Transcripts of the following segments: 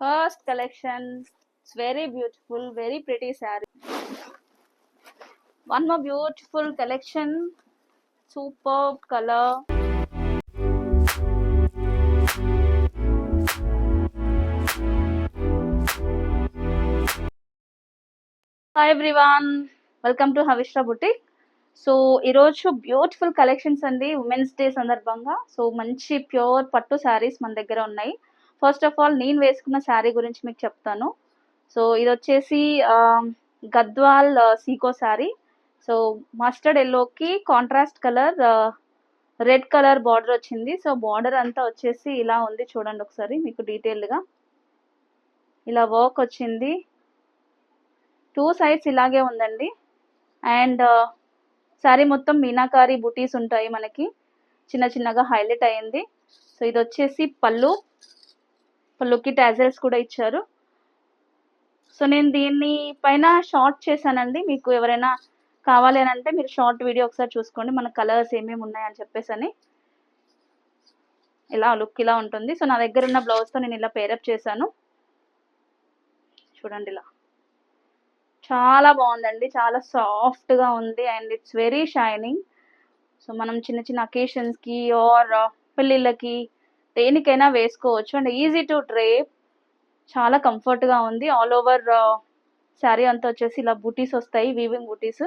First collection. It's very beautiful, very pretty saree. One more beautiful collection. Superb color. Hi everyone. Welcome to Havishra Boutique. So ఈరోజు beautiful collections అండి women's day సందర్భంగా. So మంచి pure పట్టు శారీస్ మన దగ్గర ఉన్నాయి. First of all నేను వేసుకున్న శారీ గురించి మీకు చెప్తాను. సో ఇది వచ్చేసి గద్వాల్ సీకో శారీ. సో మస్టర్డ్ ఎల్లోకి contrast colour red colour border వచ్చింది. సో బార్డర్ అంతా వచ్చేసి ఇలా ఉంది, చూడండి ఒకసారి మీకు డీటెయిల్డ్గా. ఇలా వర్క్ వచ్చింది, 2 సైడ్స్ ఇలాగే ఉందండి. అండ్ శారీ మొత్తం మీనాకారి బుటీస్ ఉంటాయి, మనకి చిన్న చిన్నగా హైలైట్ అయ్యింది. సో ఇది వచ్చేసి పళ్ళుకి టాజల్స్ కూడా ఇచ్చారు. సో నేను దీన్ని పైన షార్ట్ చేశానండి. మీకు ఎవరైనా కావాలి అని అంటే మీరు షార్ట్ వీడియో ఒకసారి చూసుకోండి, మన కలర్స్ ఏమేమి ఉన్నాయని చెప్పేసి అని. ఇలా లుక్ ఇలా ఉంటుంది. సో నా దగ్గర ఉన్న బ్లౌజ్తో నేను ఇలా పేరప్ చేశాను, చూడండి. ఇలా చాలా బాగుందండి, చాలా సాఫ్ట్గా ఉంది and it's very shining. So మనం చిన్న చిన్న అకేషన్స్కి ఆర్ పెళ్ళిళ్ళకి దేనికైనా వేసుకోవచ్చు అండ్ ఈజీ టు డ్రేప్, చాలా కంఫర్ట్గా ఉంది. ఆల్ ఓవర్ శారీ అంతా వచ్చేసి ఇలా బూటీస్ వస్తాయి, వీవింగ్ బూటీస్.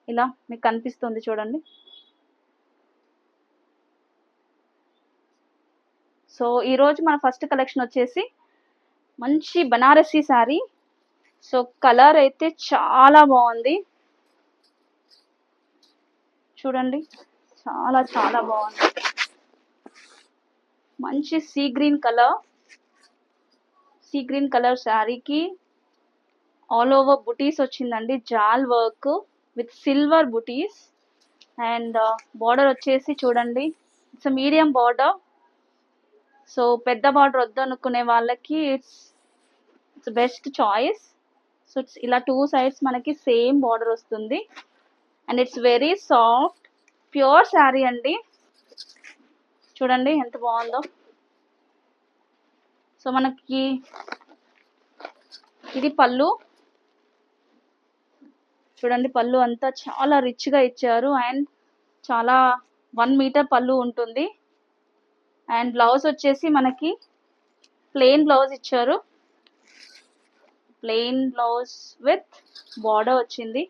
ఇలా మీకు కనిపిస్తుంది చూడండి. సో ఈరోజు మన ఫస్ట్ కలెక్షన్ వచ్చేసి మంచి బనారసీ శారీ. సో కలర్ అయితే చాలా బాగుంది, చూడండి, చాలా చాలా బాగుంది. మంచి సీ గ్రీన్ కలర్ శారీకి ఆల్ ఓవర్ బుటీస్ వచ్చిందండి, జాల్ work with silver buttis. And border వచ్చేసి చూడండి, ఇట్స్ మీడియం బార్డర్. సో పెద్ద బార్డర్ వద్దనుకునే వాళ్ళకి it's best choice. So it's ఇలా 2 సైడ్స్ మనకి సేమ్ బార్డర్ వస్తుంది and it's very soft pure sari అండి, చూడండి ఎంత బాగుందో. సో మనకి ఇది పళ్ళు, చూడండి. పళ్ళు అంతా చాలా రిచ్గా ఇచ్చారు అండ్ చాలా 1 మీటర్ పళ్ళు ఉంటుంది. అండ్ బ్లౌజ్ వచ్చేసి మనకి ప్లెయిన్ బ్లౌజ్ ఇచ్చారు, ప్లెయిన్ బ్లౌజ్ విత్ బార్డర్ వచ్చింది,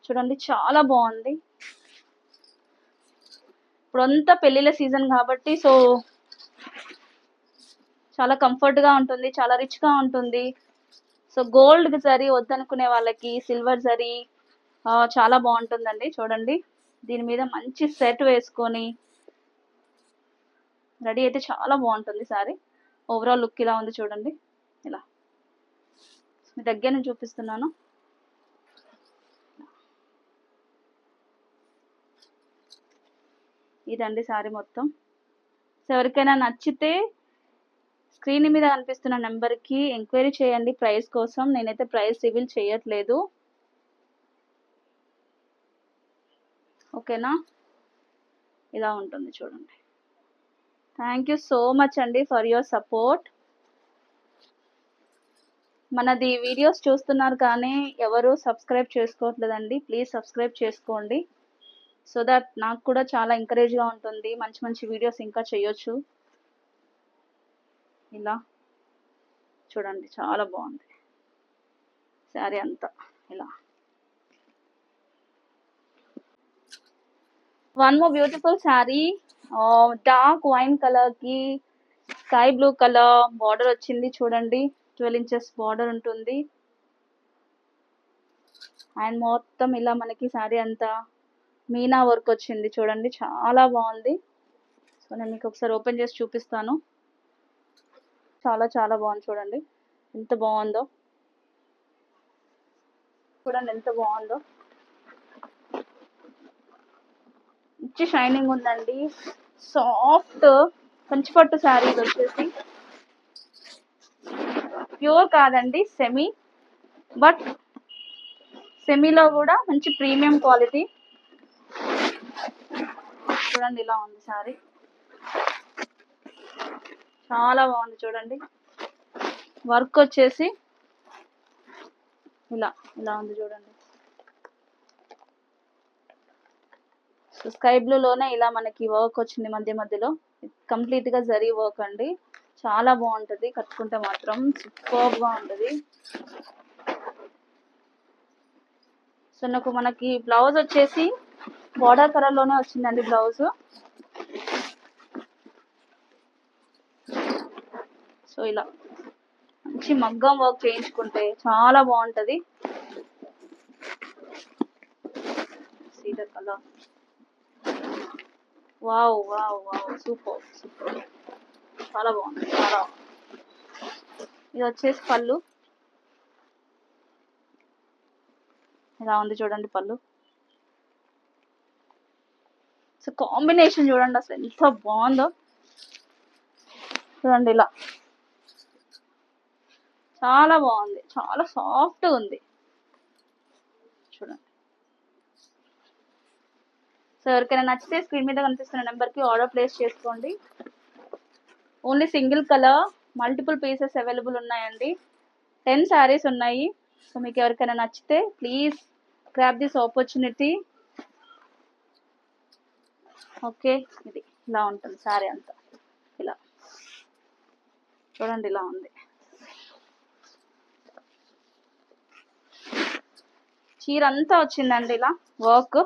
చూడండి చాలా బాగుంది. ఇప్పుడంతా పెళ్ళిళ్ళ సీజన్ కాబట్టి సో చాలా కంఫర్ట్గా ఉంటుంది, చాలా రిచ్గా ఉంటుంది. సో గోల్డ్ జరీ వద్దనుకునే వాళ్ళకి సిల్వర్ జరీ చాలా బాగుంటుందండి. చూడండి, దీని మీద మంచి సెట్ వేసుకొని రెడీ అయితే చాలా బాగుంటుంది సారీ. ఓవరాల్ లుక్ ఇలా ఉంది, చూడండి. ఇలా మీ దగ్గర నుంచి చూపిస్తున్నాను. ఇదండి సారీ మొత్తం. సో ఎవరికైనా నచ్చితే స్క్రీన్ మీద కనిపిస్తున్న నెంబర్కి ఎంక్వైరీ చేయండి ప్రైస్ కోసం. నేనైతే ప్రైస్ రివీల్ చేయట్లేదు, ఓకేనా. ఇలా ఉంటుంది, చూడండి. థ్యాంక్ యూ సో మచ్ అండి ఫర్ యువర్ సపోర్ట్. మనది వీడియోస్ చూస్తున్నారు కానీ ఎవరు సబ్స్క్రైబ్ చేసుకోవట్లేదండి, ప్లీజ్ సబ్స్క్రైబ్ చేసుకోండి. సో దట్ నాకు కూడా చాలా ఎంకరేజ్గా ఉంటుంది, మంచి మంచి వీడియోస్ ఇంకా చేయొచ్చు. ఇలా చూడండి, చాలా బాగుంది శారీ అంతా. ఇలా one more beautiful sari, dark wine కలర్కి స్కై బ్లూ కలర్ బార్డర్ వచ్చింది, చూడండి. 12 ఇంచెస్ బార్డర్ ఉంటుంది అండ్ మొత్తం ఇలా మనకి శారీ అంతా మీనా వర్క్ వచ్చింది, చూడండి చాలా బాగుంది. సో నేను మీకు ఒకసారి ఓపెన్ చేసి చూపిస్తాను. చాలా చాలా బాగుంది, చూడండి ఎంత బాగుందో, చూడండి ఎంత బాగుందో. మంచి షైనింగ్ ఉందండి, సాఫ్ట్ కంచిపట్టు శారీ. ఇది వచ్చేసి ప్యూర్ కాదండి, సెమీ, బట్ సెమీలో కూడా మంచి ప్రీమియం క్వాలిటీ. చూడండి ఇలా ఉంది శారీ, చాలా బాగుంది, చూడండి. వర్క్ వచ్చేసి ఇలా ఇలా ఉంది చూడండి. సో స్కై బ్లూలోనే ఇలా మనకి వర్క్ వచ్చింది మధ్య మధ్యలో. కంప్లీట్గా జరీ వర్క్ అండి, చాలా బాగుంటుంది. కట్టుకుంటే మాత్రం సూపర్గా ఉంటుంది. సో నాకు మనకి బ్లౌజ్ వచ్చేసి బార్డర్ కలర్లోనే వచ్చిందండి బ్లౌజ్. సో ఇలా మంచి మగ్గం వర్క్ చేయించుకుంటే చాలా బాగుంటుంది. Seeder colour, wow wow wow, super super, చాలా బాగుంది చాలా. ఇది వచ్చేసి పళ్ళు, ఇలా ఉంది చూడండి పళ్ళు. సో కాంబినేషన్ చూడండి అసలు ఎంత బాగుందో చూడండి. ఇలా చాలా బాగుంది, చాలా సాఫ్ట్గా ఉంది చూడండి. సో ఎవరికైనా నచ్చితే స్క్రీన్ మీద కనిపిస్తున్న నెంబర్కి ఆర్డర్ ప్లేస్ చేసుకోండి. Only single colour, multiple pieces available ఉన్నాయండి. 10 శారీస్ ఉన్నాయి. సో మీకు ఎవరికైనా నచ్చితే please grab this opportunity. Okay, ఇది ఇలా ఉంటుంది శారీ అంతా. ఇలా చూడండి, ఇలా ఉంది. చీర అంతా వచ్చిందండి ఇలా వర్క్.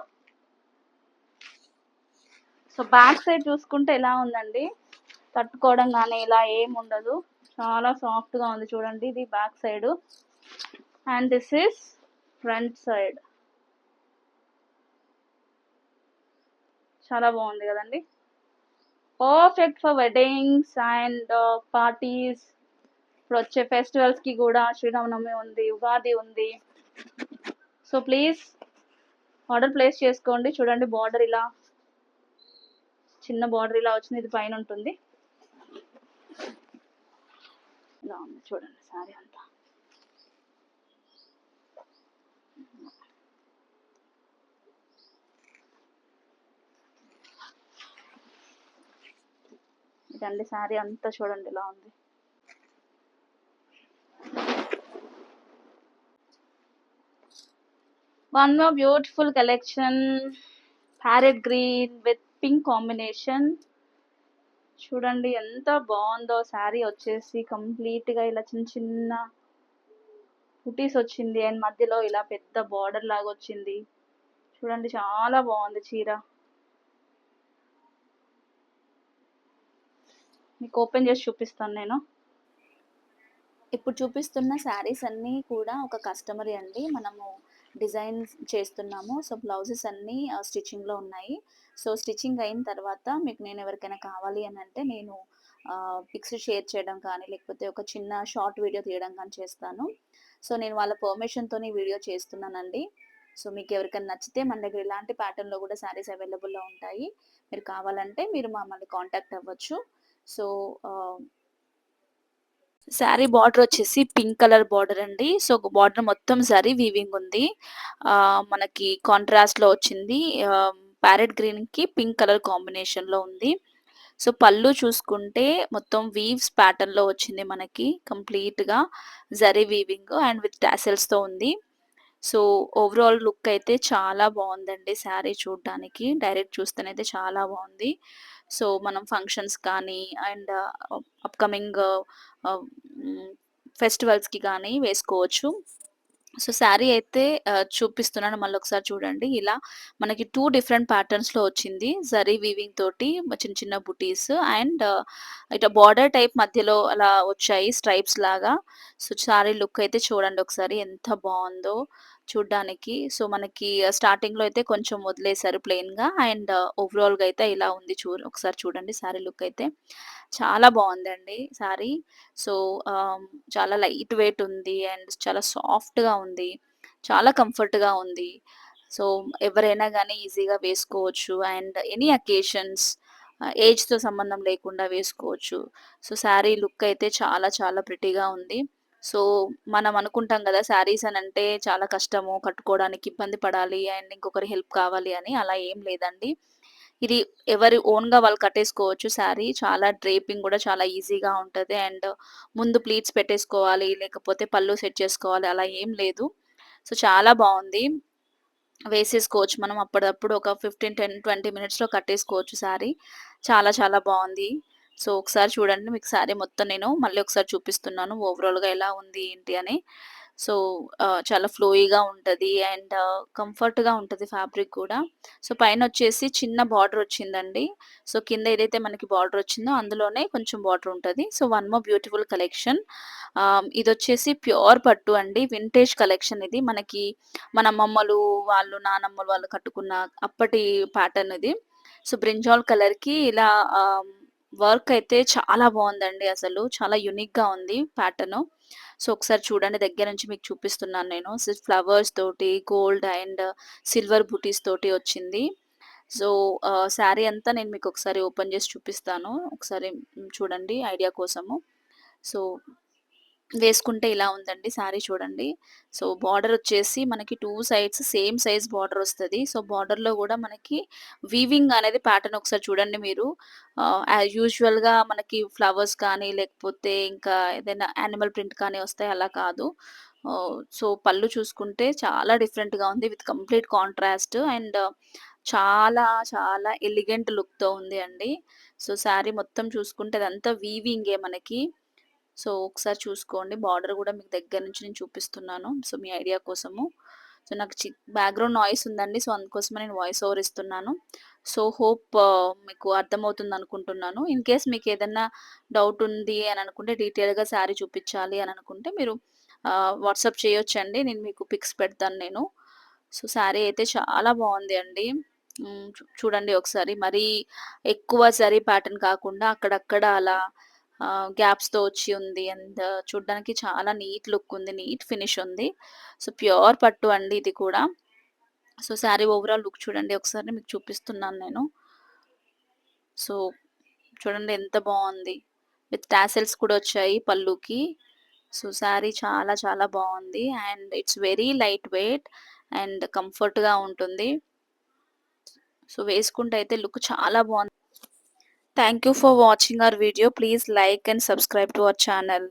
సో బ్యాక్ సైడ్ చూసుకుంటే ఎలా ఉందండి, తట్టుకోవడం కానీ ఇలా ఏం ఉండదు, చాలా సాఫ్ట్గా ఉంది చూడండి. ఇది back side and this is front side. చాలా బాగుంది కదండి, perfect for weddings and parties. ఇప్పుడు వచ్చే ఫెస్టివల్స్కి కూడా, శ్రీరామనవమి ఉంది, ఉగాది ఉంది. సో ప్లీజ్ ఆర్డర్ ప్లేస్ చేసుకోండి. చూడండి బార్డర్ ఇలా, చిన్న బార్డర్ ఇలా వచ్చింది, ఇది పైన ఉంటుంది. ఇలా ఉంది చూడండి శారీ అంతా. ఇదండి శారీ అంతా చూడండి ఇలా ఉంది. One more beautiful collection, parrot green with pink combination. చూడండి ఎంత బాగుందో. శారీ వచ్చేసి కంప్లీట్గా ఇలా చిన్న చిన్న బుటీస్ వచ్చింది అండ్ మధ్యలో ఇలా పెద్ద బార్డర్ లాగా వచ్చింది. చూడండి చాలా బాగుంది చీర. మీకు ఓపెన్ చేసి చూపిస్తాను నేను. ఇప్పుడు చూపిస్తున్న శారీస్ అన్నీ కూడా ఒక కస్టమర్ అండి, మనము డిజైన్ చేస్తున్నాము. సో బ్లౌజెస్ అన్నీ స్టిచ్చింగ్లో ఉన్నాయి. సో స్టిచ్చింగ్ అయిన తర్వాత మీకు నేను ఎవరికైనా కావాలి అని అంటే నేను పిక్స్ షేర్ చేయడం కానీ, లేకపోతే ఒక చిన్న షార్ట్ వీడియో తీయడం కానీ చేస్తాను. సో నేను వాళ్ళ పర్మిషన్తోనే వీడియో చేస్తున్నానండి. సో మీకు ఎవరికైనా నచ్చితే మన దగ్గర ఇలాంటి ప్యాటర్న్లో కూడా శారీస్ అవైలబుల్లో ఉంటాయి. మీరు కావాలంటే మీరు మమ్మల్ని కాంటాక్ట్ అవ్వచ్చు. సో శారీ బార్డర్ వచ్చేసి పింక్ కలర్ బార్డర్ అండి. సో బార్డర్ మొత్తం జరీ వీవింగ్ ఉంది. మనకి కాంట్రాస్ట్‌లో వచ్చింది. ప్యారెట్ గ్రీన్‌కి పింక్ కలర్ కాంబినేషన్‌లో ఉంది. సో పళ్ళు చూసుకుంటే మొత్తం వీవ్స్ ప్యాటర్న్‌లో వచ్చింది మనకి కంప్లీట్‌గా జరీ వీవింగ్ అండ్ విత్ టాసెల్స్‌తో ఉంది. సో ఓవరాల్ లుక్ అయితే చాలా బాగుందండి శారీ చూడడానికి. డైరెక్ట్ చూస్తేనైతే చాలా బాగుంది. సో మనం ఫంక్షన్స్ కానీ అండ్ అప్‌కమింగ్ ఫెస్టివల్స్‌కి కానీ వేసుకోవచ్చు. సో శారీ అయితే చూపిస్తున్నాను, మళ్ళొకసారి చూడండి. ఇలా మనకి 2 డిఫరెంట్ ప్యాటర్న్స్‌లో వచ్చింది. జరీ వీవింగ్ తోటి చిన్న చిన్న బుటీస్ అండ్ ఇట్లా బార్డర్ టైప్ మధ్యలో అలా వచ్చాయి స్ట్రైప్స్ లాగా. సో శారీ లుక్ అయితే చూడండి ఒకసారి ఎంత బావుందో చూడ్డానికి. సో మనకి స్టార్టింగ్‌లో అయితే కొంచెం వదిలేసారు ప్లెయిన్‌గా అండ్ ఓవరాల్‌గా అయితే ఇలా ఉంది. ఒకసారి చూడండి శారీ లుక్ అయితే. చాలా బావుందండి శారీ. సో చాలా లైట్ వెయిట్ ఉంది అండ్ చాలా సాఫ్ట్‌గా ఉంది. చాలా కంఫర్ట్‌గా ఉంది. సో ఎవరైనా గానీ ఈజీగా వేసుకోవచ్చు అండ్ ఎనీ అకేషన్స్, ఏజ్‌తో సంబంధం లేకుండా వేసుకోవచ్చు. సో శారీ లుక్ అయితే చాలా చాలా ప్రిటీగా ఉంది. సో మనం అనుకుంటాం గదా, శారీస్ అనంటే చాలా కష్టము, కట్టుకోవడానికి ఇబ్బంది పడాలి అండ్ ఇంకొకరి హెల్ప్ కావాలి అని. అలా ఏం లేదండి. ఇది ఎవరి ఓన్‌గా వాళ్ళు కట్టేసుకోవచ్చు శారీ. చాలా డ్రేపింగ్ గూడా చాలా ఈజీగా ఉంటది. అండ్ ముందు ప్లీట్స్ పెట్టేసుకోవాలి, లేకపోతే పళ్ళు సెట్ చేసుకోవాలి అలా ఏం లేదు. సో, చాలా బావుంది. వేసేసుకోవచ్చు మనం అప్పటిదప్పుడు ఒక 10, 20 మినిట్స్‌లో కట్టేసుకోవచ్చు శారీ. చాలా చాలా బావుంది. సో, ఒకసారి చూడండి. మీకు శారీ మొత్తం నేను మళ్ళీ ఒకసారి చూపిస్తున్నాను. ఓవరాల్‌గా ఎలా ఉంది ఏంటి అని. సో, చాలా ఫ్లోయీగా ఉంటది అండ్ కంఫర్ట్‌గా ఉంటది ఫ్యాబ్రిక్ గూడా. సో, పైనొచ్చేసి చిన్న బార్డర్ వచ్చిందండి. సో, కింద ఏదైతే మనకి బార్డర్ వచ్చిందో అందులోనే కొంచెం బార్డర్ ఉంటది. So, one more beautiful collection. ఇదొచ్చేసి ప్యూర్ పట్టు అండి. వింటేజ్ కలెక్షన్ ఇది. మనకి మన అమ్మమ్మలు వాళ్ళు, నానమ్మలు వాళ్ళు కట్టుకున్న అప్పటి ప్యాటర్న్ ఇది. సో, బ్రింజాల్ కలర్‌కి ఇలా వర్క్ అయితే చాలా బావుందండి అసలు. చాలా యూనిక్‌గా ఉంది ప్యాటర్ను. సో, ఒకసారి చూడండి దగ్గర నుంచి మీకు చూపిస్తున్నాను నేను. ఫ్లవర్స్ తోటి, గోల్డ్ అండ్ సిల్వర్ బూటీస్ తోటి వచ్చింది. సో, శారీ అంతా నేను మీకొకసారి ఓపెన్ చేసి చూపిస్తాను. ఒకసారి చూడండి ఐడియా కోసము. సో, వేసుకుంటే ఇలా ఉందండి శారీ చూడండి. సో, బార్డరొచ్చేసి మనకి 2 సైడ్స్ సేమ్ సైజ్ బార్డరొస్తది. సో, బార్డర్‌లో గూడా మనకి వీవింగ్ అనేది ప్యాటర్న్ ఒకసారి చూడండి మీరు. యాజ్ యూజువల్‌గా మనకి ఫ్లవర్స్ కానీ, లేకపోతే ఇంకా ఏదైనా యానిమల్ ప్రింట్ కానీ వస్తాయి అలా కాదు. సో, పళ్ళు చూసుకుంటే చాలా డిఫరెంట్‌గా ఉంది. విత్ కంప్లీట్ కాంట్రాస్ట్ అండ్ చాలా చాలా ఎలిగెంట్ లుక్‌తో ఉంది అండి. సో, శారీ మొత్తం చూసుకుంటే అదంతా వీవింగే మనకి. సో, ఒకసారి చూసుకోండి. బార్డర్ గూడా మీకు దగ్గర నుంచి నేను చూపిస్తున్నాను. సో, మీ ఐడియా కోసము. సో, నాకు బ్యాక్‌గ్రౌండ్ నాయిస్ ఉందండి. సో, అందుకోసమే నేను వాయిస్ ఓవర్ ఇస్తున్నాను. సో, హోప్ మీకు అర్థమవుతుందనుకుంటున్నాను. ఇన్ కేస్ మీకేదన్నా డౌట్ ఉంది అని అనుకుంటే డీటెయిల్‌గా శారీ చూపిచ్చాలి అని అనుకుంటే మీరు వాట్సాప్ చేయొచ్చండి. నేను మీకు పిక్స్ పెడతాను నేను. సో, శారీ అయితే చాలా బావుంది అండి. చూడండి ఒకసారి. మరీ ఎక్కువ జరీ ప్యాటర్న్ కాకుండా అక్కడక్కడ అలా గ్యాప్స్‌తో వచ్చి ఉంది. అండ్ చూడ్డానికి చాలా నీట్ లుక్ ఉంది. నీట్ ఫినిష్ ఉంది. సో, ప్యూర్ పట్టు అండి ఇది కూడా. సో, శారీ ఓవరాల్ లుక్ చూడండి ఒకసారి మీకు చూపిస్తున్నాను నేను. సో, చూడండి ఎంత బావుంది. విత్ టాసెల్స్ కూడా వచ్చాయి పళ్ళుకి. సో, శారీ చాలా చాలా బావుంది. And it's very light weight and కంఫర్ట్‌గా ఉంటుంది. సో, వేసుకుంటే అయితే లుక్ చాలా బావుంది. Thank you for watching our video. Please like and subscribe to our channel.